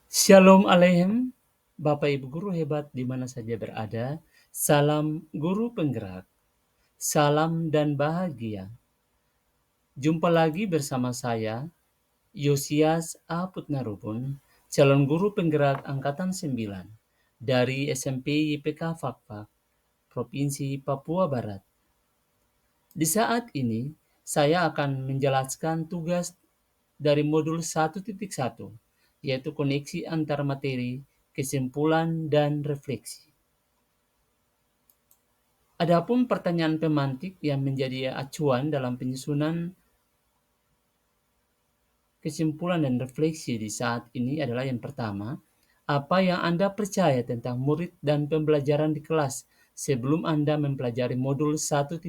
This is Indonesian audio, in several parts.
Shalom Aleichem, Bapak Ibu Guru hebat di mana saja berada. Salam Guru Penggerak, salam dan bahagia. Jumpa lagi bersama saya, Yosias A. Putnarubun, calon Guru Penggerak Angkatan 9 dari SMP YPK Fakfak, Provinsi Papua Barat. Di saat ini, saya akan menjelaskan tugas dari modul 1.1, yaitu koneksi antar materi, kesimpulan, dan refleksi. Adapun pertanyaan pemantik yang menjadi acuan dalam penyusunan kesimpulan dan refleksi di saat ini adalah yang pertama, apa yang Anda percaya tentang murid dan pembelajaran di kelas sebelum Anda mempelajari modul 1.1.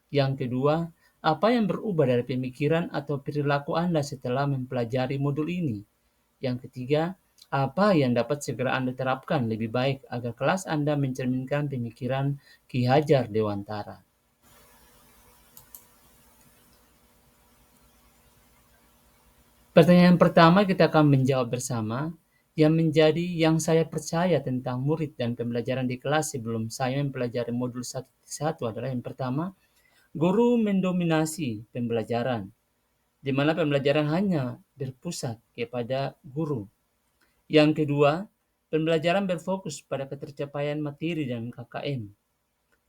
Yang kedua, apa yang berubah dari pemikiran atau perilaku Anda setelah mempelajari modul ini? Yang ketiga, apa yang dapat segera Anda terapkan lebih baik agar kelas Anda mencerminkan pemikiran Ki Hajar Dewantara? Pertanyaan pertama kita akan menjawab bersama yang saya percaya tentang murid dan pembelajaran di kelas sebelum saya mempelajari modul 1.1 adalah yang pertama, guru mendominasi pembelajaran, di mana pembelajaran hanya berpusat kepada guru. Yang kedua, pembelajaran berfokus pada ketercapaian materi dan KKM.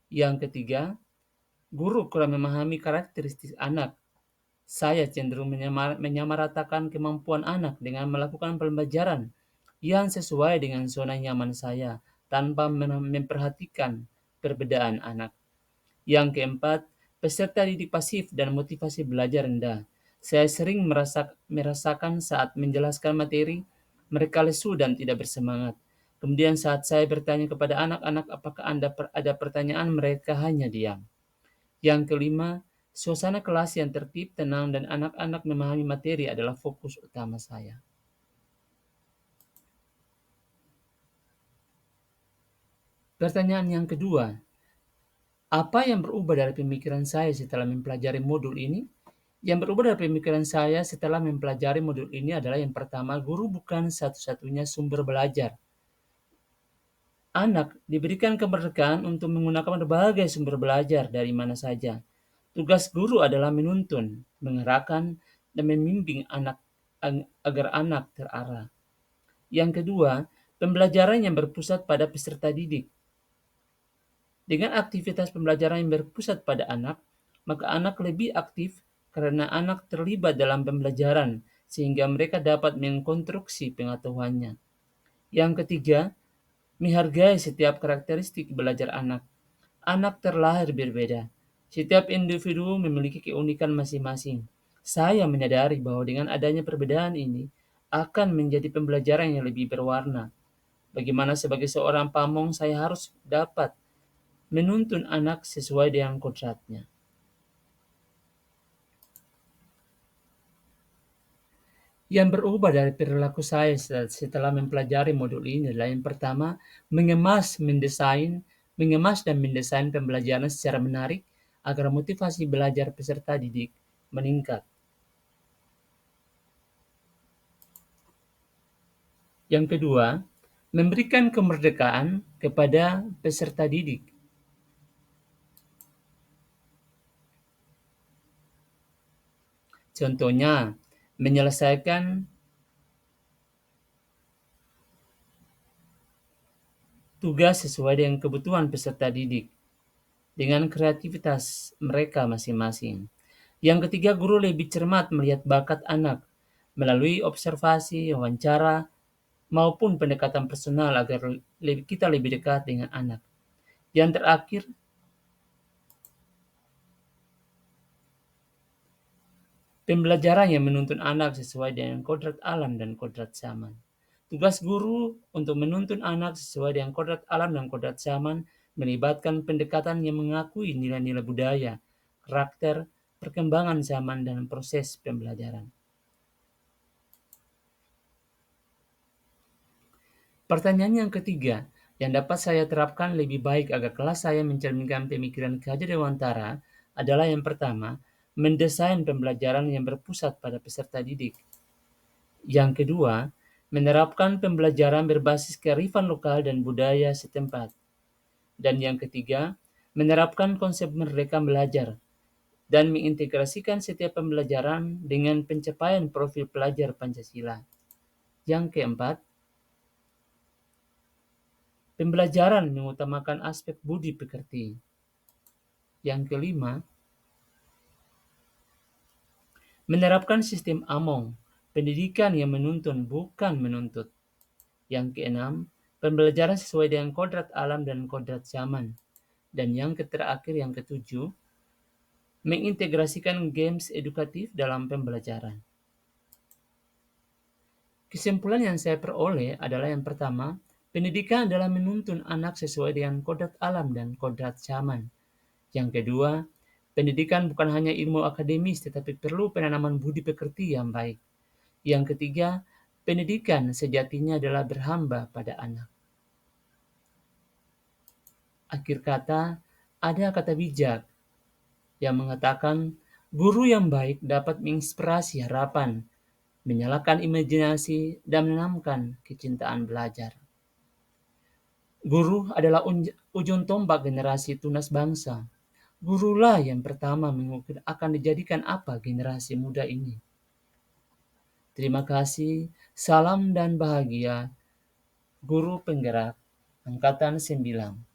Yang ketiga, guru kurang memahami karakteristik anak. Saya cenderung menyamaratakan kemampuan anak dengan melakukan pembelajaran yang sesuai dengan zona nyaman saya tanpa memperhatikan perbedaan anak. Yang keempat, peserta didik pasif dan motivasi belajar rendah. Saya sering merasakan saat menjelaskan materi, mereka lesu dan tidak bersemangat. Kemudian saat saya bertanya kepada anak-anak apakah ada pertanyaan, mereka hanya diam. Yang kelima, suasana kelas yang tertib, tenang, dan anak-anak memahami materi adalah fokus utama saya. Pertanyaan yang kedua, apa yang berubah dari pemikiran saya setelah mempelajari modul ini? Yang berubah dari pemikiran saya setelah mempelajari modul ini adalah yang pertama, guru bukan satu-satunya sumber belajar. Anak diberikan kemerdekaan untuk menggunakan berbagai sumber belajar dari mana saja. Tugas guru adalah menuntun, mengerahkan, dan membimbing anak agar anak terarah. Yang kedua, pembelajaran yang berpusat pada peserta didik. Dengan aktivitas pembelajaran yang berpusat pada anak, maka anak lebih aktif karena anak terlibat dalam pembelajaran sehingga mereka dapat mengkonstruksi pengetahuannya. Yang ketiga, menghargai setiap karakteristik belajar anak. Anak terlahir berbeda. Setiap individu memiliki keunikan masing-masing. Saya menyadari bahwa dengan adanya perbedaan ini akan menjadi pembelajaran yang lebih berwarna. Bagaimana sebagai seorang pamong saya harus dapat menuntun anak sesuai dengan kodratnya. Yang berubah dari perilaku saya setelah mempelajari modul ini adalah yang pertama, mengemas dan mendesain pembelajaran secara menarik agar motivasi belajar peserta didik meningkat. Yang kedua, memberikan kemerdekaan kepada peserta didik. Contohnya, menyelesaikan tugas sesuai dengan kebutuhan peserta didik dengan kreativitas mereka masing-masing. Yang ketiga, guru lebih cermat melihat bakat anak melalui observasi, wawancara, maupun pendekatan personal agar kita lebih dekat dengan anak. Yang terakhir, pembelajaran yang menuntun anak sesuai dengan kodrat alam dan kodrat zaman. Tugas guru untuk menuntun anak sesuai dengan kodrat alam dan kodrat zaman melibatkan pendekatan yang mengakui nilai-nilai budaya, karakter, perkembangan zaman, dan proses pembelajaran. Pertanyaan yang ketiga, yang dapat saya terapkan lebih baik agar kelas saya mencerminkan pemikiran Ki Hajar Dewantara adalah yang pertama, mendesain pembelajaran yang berpusat pada peserta didik. Yang kedua, menerapkan pembelajaran berbasis kearifan lokal dan budaya setempat. Dan yang ketiga, menerapkan konsep merdeka belajar dan mengintegrasikan setiap pembelajaran dengan pencapaian profil pelajar Pancasila. Yang keempat, pembelajaran mengutamakan aspek budi pekerti. Yang kelima, menerapkan sistem AMONG, pendidikan yang menuntun bukan menuntut. Yang keenam, pembelajaran sesuai dengan kodrat alam dan kodrat zaman. Dan yang terakhir, yang ketujuh, mengintegrasikan games edukatif dalam pembelajaran. Kesimpulan yang saya peroleh adalah yang pertama, pendidikan adalah menuntun anak sesuai dengan kodrat alam dan kodrat zaman. Yang kedua, pendidikan bukan hanya ilmu akademis tetapi perlu penanaman budi pekerti yang baik. Yang ketiga, pendidikan sejatinya adalah berhamba pada anak. Akhir kata, ada kata bijak yang mengatakan guru yang baik dapat menginspirasi harapan, menyalakan imajinasi, dan menanamkan kecintaan belajar. Guru adalah ujung tombak generasi tunas bangsa. Gurulah yang pertama mengukir akan dijadikan apa generasi muda ini. Terima kasih, salam dan bahagia, Guru Penggerak Angkatan 9.